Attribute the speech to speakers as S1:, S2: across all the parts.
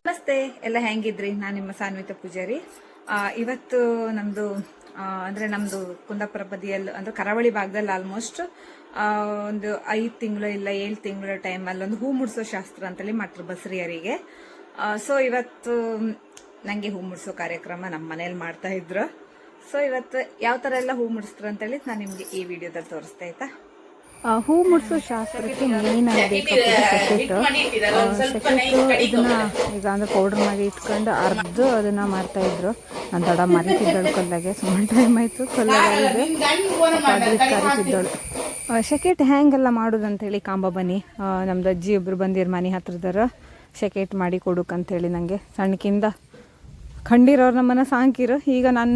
S1: ನಮಸ್ತೆ, ಎಲ್ಲ ಹೆಂಗಿದ್ರಿ? ನಾನು ನಿಮ್ಮ ಸಾನ್ವಿತ ಪೂಜಾರಿ. ಇವತ್ತು ನಮ್ದು ನಮ್ದು ಕುಂದಾಪುರ ಬದಿಯಲ್ಲಿ ಅಂದ್ರೆ ಕರಾವಳಿ ಭಾಗದಲ್ಲಿ ಆಲ್ಮೋಸ್ಟ್ ಒಂದು 5 ತಿಂಗಳು ಇಲ್ಲ 7 ತಿಂಗಳ ಟೈಮಲ್ಲಿ ಒಂದು ಹೂ ಮುಡ್ಸೋ ಶಾಸ್ತ್ರ ಅಂತೇಳಿ ಮಾಡ್ತಾರೆ ಬಸರಿಯರಿಗೆ. ಸೊ ಇವತ್ತು ನಂಗೆ ಹೂ ಮುಡ್ಸೋ ಕಾರ್ಯಕ್ರಮ ನಮ್ಮ ಮನೇಲಿ ಮಾಡ್ತಾ ಇದ್ರು. ಸೊ ಇವತ್ತು ಯಾವ ತರ ಎಲ್ಲ ಹೂ ಮುಡಿಸ್ತಾರೆ ಅಂತೇಳಿ ನಾನು ನಿಮ್ಗೆ ಈ ವಿಡಿಯೋದಲ್ಲಿ ತೋರಿಸ್ತಾ ಆಯ್ತಾ.
S2: ಹೂ ಮುಡ್ಸೋ ಶಾಸ್ತ್ರಕ್ಕೆ ಮೇನ್ ಆಗಬೇಕು ಇದನ್ನ ಈಗ ಅಂದ್ರೆ ಪೌಡರ್ ಮಾಡಿ ಇಟ್ಕೊಂಡು ಅದನ್ನ ಮಾಡ್ತಾ ಇದ್ರು. ನಾನು ದಡ ಮರಿತಿದ್ದಳು ಕೊಲ್ಲಾಗೆ, ಸುಮಾರು ಟೈಮ್ ಆಯ್ತು ಕೊಲ್ಲಾಗೆ ಕರಿತಿದ್ದಳು. ಶೆಕೆಟ್ ಹೆಂಗೆಲ್ಲ ಮಾಡೋದು ಅಂತೇಳಿ ಕಾಂಬ ಬನ್ನಿ, ನಮ್ದು ಅಜ್ಜಿ ಒಬ್ರು ಬಂದಿರು ಮನೆ ಹತ್ರದಾರ ಶೆಕೆಟ್ ಮಾಡಿ ಕೊಡೋಕಂತೇಳಿ ನನಗೆ ಸಣ್ಣಕಿಂದ ಕಂಡಿರೋರು ನಮ್ಮನ್ನ ಸಾಂಕಿರು. ಈಗ ನಾನು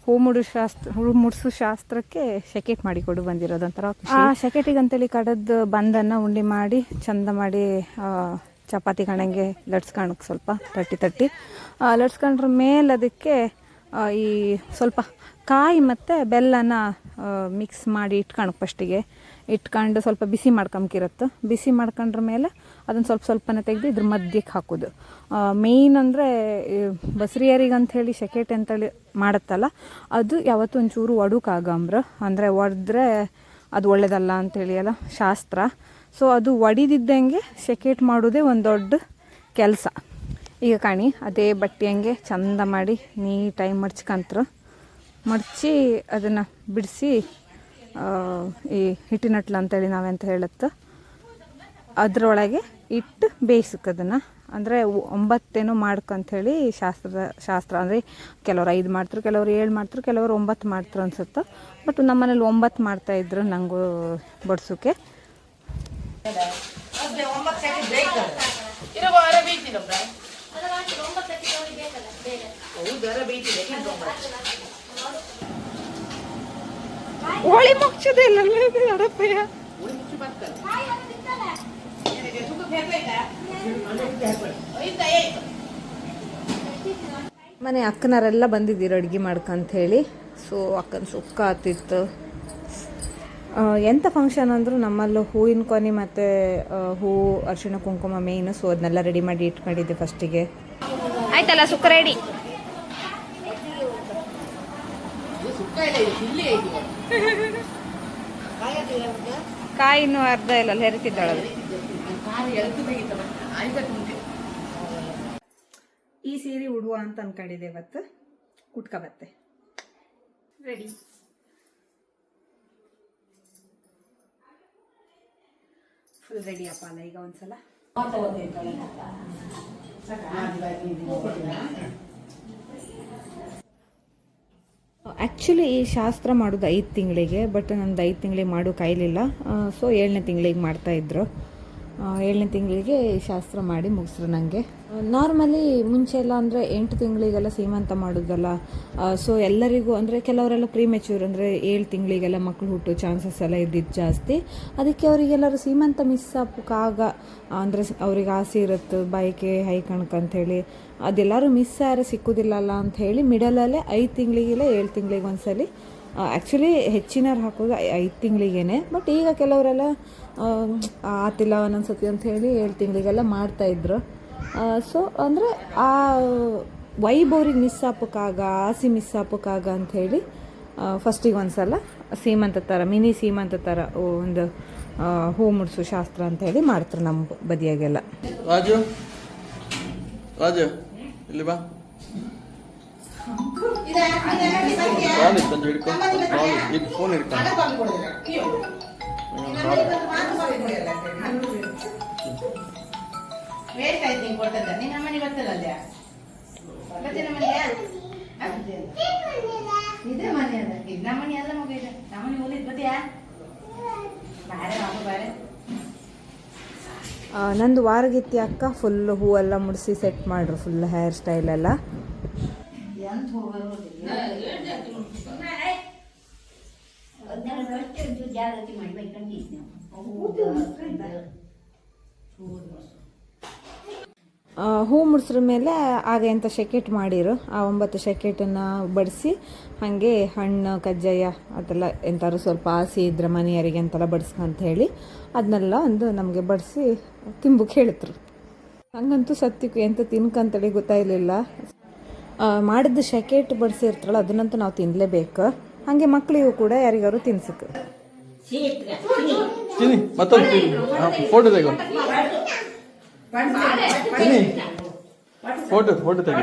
S2: ಹೂ ಮುಡ್ಸೋ ಶಾಸ್ತ್ರಕ್ಕೆ ಶೆಕೆಟ್ ಮಾಡಿ ಕೊಡು ಬಂದಿರೋದಂತರ. ಆ ಶೆಕೆಟಿಗೆ ಅಂತೇಳಿ ಕಡದ ಬಂದನ್ನು ಉಂಡೆ ಮಾಡಿ ಚಂದ ಮಾಡಿ ಚಪಾತಿ ಕಣಂಗೆ ಲಟ್ಸ್ಕೊಳಕ್ಕೆ ಸ್ವಲ್ಪ ತಟ್ಟಿ ಲಟ್ಸ್ಕೊಂಡ್ರ ಮೇಲೆ ಅದಕ್ಕೆ ಈ ಸ್ವಲ್ಪ ಕಾಯಿ ಮತ್ತು ಬೆಲ್ಲನ ಮಿಕ್ಸ್ ಮಾಡಿ ಇಟ್ಕೊಳಕ್ಕೆ ಫಸ್ಟಿಗೆ ಇಟ್ಕೊಂಡು ಸ್ವಲ್ಪ ಬಿಸಿ ಮಾಡ್ಕೊಂಬಿರತ್ತೆ. ಬಿಸಿ ಮಾಡ್ಕೊಂಡ್ರ ಮೇಲೆ ಅದನ್ನು ಸ್ವಲ್ಪನೇ ತೆಗೆದು ಇದ್ರ ಮಧ್ಯಕ್ಕೆ ಹಾಕೋದು. ಮೇಯ್ನ್ ಅಂದರೆ ಬಸರಿಯರಿಗೆ ಅಂಥೇಳಿ ಶೆಕೆಟ್ ಅಂತೇಳಿ ಮಾಡುತ್ತಲ್ಲ, ಅದು ಯಾವತ್ತೂ ಒಂಚೂರು ಒಡಕಾಗಂಬ್ರ, ಅಂದರೆ ಒಡೆದ್ರೆ ಅದು ಒಳ್ಳೇದಲ್ಲ ಅಂಥೇಳಿ ಅಲ್ಲ ಶಾಸ್ತ್ರ. ಸೊ ಅದು ಒಡಿದಿದ್ದಂಗೆ ಶೆಕೆಟ್ ಮಾಡೋದೇ ಒಂದು ದೊಡ್ಡ ಕೆಲಸ. ಈಗ ಕಾಣಿ ಅದೇ ಬಟ್ಟೆಯಂಗೆ ಚಂದ ಮಾಡಿ ನೀಟಾಗಿ ಮಡ್ಚಿ ಅದನ್ನು ಬಿಡಿಸಿ ಈ ಹಿಟ್ಟಿನಟ್ಲ ಅಂತೇಳಿ ನಾವೆಂತ ಹೇಳುತ್ತೆ ಅದರೊಳಗೆ ಇಟ್ಟು ಬೇಯಿಸೋದನ್ನು. ಅಂದರೆ 9 ಮಾಡ್ಕಂಥೇಳಿ ಶಾಸ್ತ್ರ ಅಂದರೆ ಕೆಲವ್ರು 5 ಮಾಡ್ತಾರೆ, ಕೆಲವ್ರು 7 ಮಾಡ್ತಾರೆ, ಕೆಲವರು 9 ಮಾಡ್ತಾರೆ ಅನ್ಸುತ್ತೆ. ಬಟ್ ನಮ್ಮ ಮನೇಲಿ 9 ಮಾಡ್ತಾಯಿದ್ರು ನನಗೂ ಬಡ್ಸೋಕ್ಕೆ. ಹೋಳಿ ಮುಗ್ಸೋದೇ ಇಲ್ಲ ಅಡಪ್ಪಯ್ಯ. ಮನೆ ಅಕ್ಕನವರೆಲ್ಲ ಬಂದಿದ್ದೀರು ಅಡುಗೆ ಮಾಡ್ಕಂತ ಹೇಳಿ. ಸೊ ಅಕ್ಕನ ಸುಕ್ಕ ಆತಿತ್ತು. ಎಂಥ ಫಂಕ್ಷನ್ ಅಂದರೂ ನಮ್ಮಲ್ಲೂ ಹೂವಿನ ಕೊನೆ ಮತ್ತು ಹೂ ಅರಿಶಿಣ ಕುಂಕುಮ ಮೇಯ್ನು. ಸೊ ಅದನ್ನೆಲ್ಲ ರೆಡಿ ಮಾಡಿ ಇಟ್ಕೊಂಡಿದ್ದೆ ಫಸ್ಟಿಗೆ. ಆಯ್ತಲ್ಲ ಸುಕ್ಕ ರೆಡಿ. ಕಾಯಿ ಇನ್ನೂ ಅರ್ಧ ಇಲ್ಲ ಹೆರಿತಿದ್ದಾಳದು. ಈ ಸೀರೆ ಉಡುವ ಅಂತ ಅನ್ಕೊಂಡಿದ್ದೆ ಇವತ್ತು. ಕುಟ್ಕಬತ್ತೆ ರೆಡಿ. ಫುಲ್ ರೆಡಿ ಅಪ್ಪ ಅಲ್ಲ ಈಗ ಒಂದ್ಸಲ. ಆ್ಯಕ್ಚುಲಿ ಈ ಶಾಸ್ತ್ರ ಮಾಡೋದು 5 ತಿಂಗಳಿಗೆ, ಬಟ್ ನಂದು 5 ತಿಂಗಳಿಗೆ ಮಾಡೋ ಕಾಯಿಲಿಲ್ಲ. ಸೊ 7ನೇ ತಿಂಗಳಿಗೆ ಮಾಡ್ತಾಯಿದ್ರು. 7ನೇ ತಿಂಗಳಿಗೆ ಶಾಸ್ತ್ರ ಮಾಡಿ ಮುಗಿಸ್ರು ನನಗೆ. ನಾರ್ಮಲಿ ಮುಂಚೆ ಎಲ್ಲ ಅಂದರೆ 8 ತಿಂಗಳಿಗೆಲ್ಲ ಸೀಮಂತ ಮಾಡೋದಲ್ಲ. ಸೊ ಎಲ್ಲರಿಗೂ ಅಂದರೆ ಕೆಲವರೆಲ್ಲ ಪ್ರೀಮೆಚ್ಯೂರ್ ಅಂದರೆ 7 ತಿಂಗಳಿಗೆಲ್ಲ ಮಕ್ಕಳು ಹುಟ್ಟೋ ಚಾನ್ಸಸ್ ಎಲ್ಲ ಇದ್ದಿದ್ದು ಜಾಸ್ತಿ. ಅದಕ್ಕೆ ಅವರಿಗೆಲ್ಲರೂ ಸೀಮಂತ ಮಿಸ್ ಆಗ ಅಂದರೆ ಅವ್ರಿಗೆ ಆಸೆ ಇರುತ್ತೆ ಬೈಕೆ ಹೈಕಣ್ಕಂಥೇಳಿ, ಅದೆಲ್ಲರೂ ಮಿಸ್ ಯಾರು ಸಿಕ್ಕೋದಿಲ್ಲಲ್ಲ ಅಂಥೇಳಿ ಮಿಡಲಲ್ಲೇ 5 ತಿಂಗಳಿಗೆಲ್ಲ 7 ತಿಂಗಳಿಗೆ ಒಂದ್ಸಲಿ. ಆ್ಯಕ್ಚುಲಿ ಹೆಚ್ಚಿನವ್ರು ಹಾಕೋದು 5 ತಿಂಗಳಿಗೇನೆ. ಬಟ್ ಈಗ ಕೆಲವರೆಲ್ಲ ಆತಿಲ್ಲ ಒಂದೊಂದ್ಸತಿ ಅಂಥೇಳಿ 7 ತಿಂಗಳಿಗೆಲ್ಲ ಮಾಡ್ತಾಯಿದ್ರು. ಸೊ ಅಂದರೆ ಆ ವೈಭವ್ರಿಗೆ ಮಿಸ್ ಆಪಕ್ಕಾಗ ಆಸೆ ಮಿಸ್ ಆಪಕ್ಕಾಗ ಅಂಥೇಳಿ ಫಸ್ಟಿಗೆ ಒಂದ್ಸಲ ಸೀಮಂತ ಥರ ಮಿನಿ ಸೀಮಂತ ಥರ ಒಂದು ಹೂ ಮುಡ್ಸೋ ಶಾಸ್ತ್ರ ಅಂಥೇಳಿ ಮಾಡ್ತಾರೆ ನಮ್ಮ ಬದಿಯಾಗೆಲ್ಲ.
S3: ರಾಜು ಇಲ್ಲಿ ಬಾ. ಫೋನ್
S1: ಇದೇ ಮನೆ ಅದ ಇದು ನಮ್ಮ ಮನೆ ಎಲ್ಲ ಮಗ ಇದೆ. ನಮ್ಮ ಮನೆ ಹೋಲಿದ್ ಬದಿಯಾ ಬಾರೆ.
S2: ನಂದು ವಾರಗಿತ್ತಿ ಅಕ್ಕ ಫುಲ್ ಹೂವೆಲ್ಲ ಮುಡಿಸಿ ಸೆಟ್ ಮಾಡ್ರು, ಫುಲ್ ಹೇರ್ ಸ್ಟೈಲ್ ಎಲ್ಲ. ಹೂ ಮುಡ್ಸ್ರ ಮೇಲೆ ಆಗ ಎಂಥ ಶೆಕೆಟ್ ಮಾಡಿರು ಆ 9 ಶೆಕೆಟನ್ನು ಬಡಿಸಿ ಹಾಗೆ ಹಣ್ಣು ಕಜ್ಜಾಯ ಅದೆಲ್ಲ ಎಂಥಾರು ಸ್ವಲ್ಪ ಆಸೆ ಇದ್ರೆ ಮನೆಯವರಿಗೆ ಅಂತೆಲ್ಲ ಬಡಿಸ್ಕಂತ ಹೇಳಿ ಅದನ್ನೆಲ್ಲ ಒಂದು ನಮಗೆ ಬಡಿಸಿ ತಿಂಬಕ್ಕೆ ಹೇಳಿದ್ರು. ಹಂಗಂತೂ ಸತ್ಯಕ್ಕೂ ಎಂತ ತಿನ್ಕಂತೇಳಿ ಗೊತ್ತಾಗಲಿಲ್ಲ. ಮಾಡಿದ್ದು ಶೆಕೆಟ್ ಬಡಿಸಿರ್ತಾರಲ್ಲ ಅದನ್ನಂತೂ ನಾವು ತಿನ್ನಲೇಬೇಕು. ಹಾಗೆ ಮಕ್ಕಳಿಗೂ ಕೂಡ ಯಾರಿಗಾರು ತಿನ್ಸಕ್ಕೆ.
S3: ತಿನ್ನಿ ಮತ್ತೊಂದು ಫೋಟೋ ತೆಗೋ ತಿನ್ನಿ ಫೋಟೋ ತೆಗಿ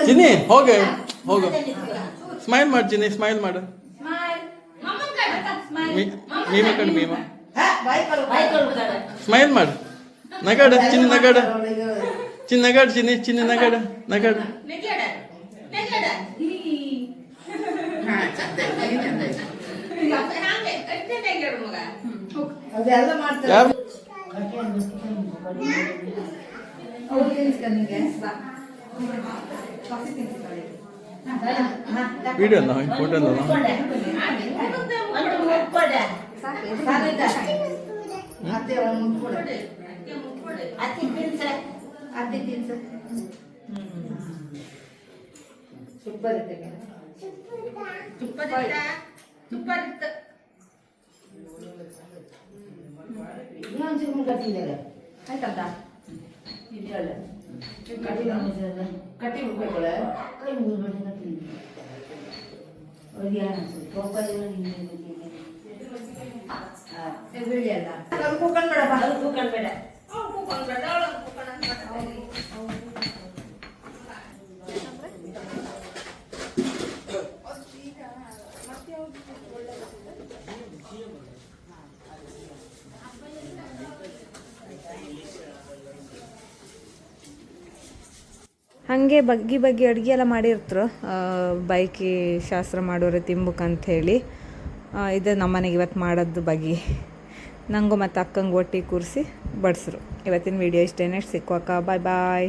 S3: ಚಿನ್ನಿ ಹೋಗೆ ಹೋಗು ಸ್ಮೈಲ್ ಮಾಡು ಚಿನ್ನಿ ಸ್ಮೈಲ್ ಮಾಡು ಮೀಮ ಕಣ್ಣು ಮೀಮ ಸ್ಮೈಲ್ ಮಾಡು ನಗಾಡ ಚಿನ್ನಿ ನಗಾಡ ಚಿನ್ನ ನಗಾಡ ಚಿನ್ನಿ ಚಿನ್ನಿ ನಗಾಡ ನಗಾಡ ಯಾರು ವಿಡಿಯೋ ಅಲ್ಲ ಫೋಟೋ ಅಲ್ಲ
S2: ಹಾಗೆ ಬಗ್ಗಿ ಅಡುಗೆ ಎಲ್ಲ ಮಾಡಿರ್ತರು ಬೈಕಿ ಶಾಸ್ತ್ರ ಮಾಡೋರು ತಿಂಬಕ್ಕಂತ ಹೇಳಿ. ಇದು ನಮ್ಮನೆಗೆ ಇವತ್ತು ಮಾಡೋದು ಬಗ್ಗಿ ನನಗೂ ಮತ್ತು ಅಕ್ಕಂಗೆ ಒಟ್ಟಿಗೆ ಕೂರಿಸಿ ಬಡಿಸ್ರು. ಇವತ್ತಿನ ವಿಡಿಯೋ ಇಷ್ಟೇ. ನೆಕ್ಸ್ಟ್ ಸಿಕ್ಕುವಕ್ಕ ಬಾಯ್ ಬಾಯ್.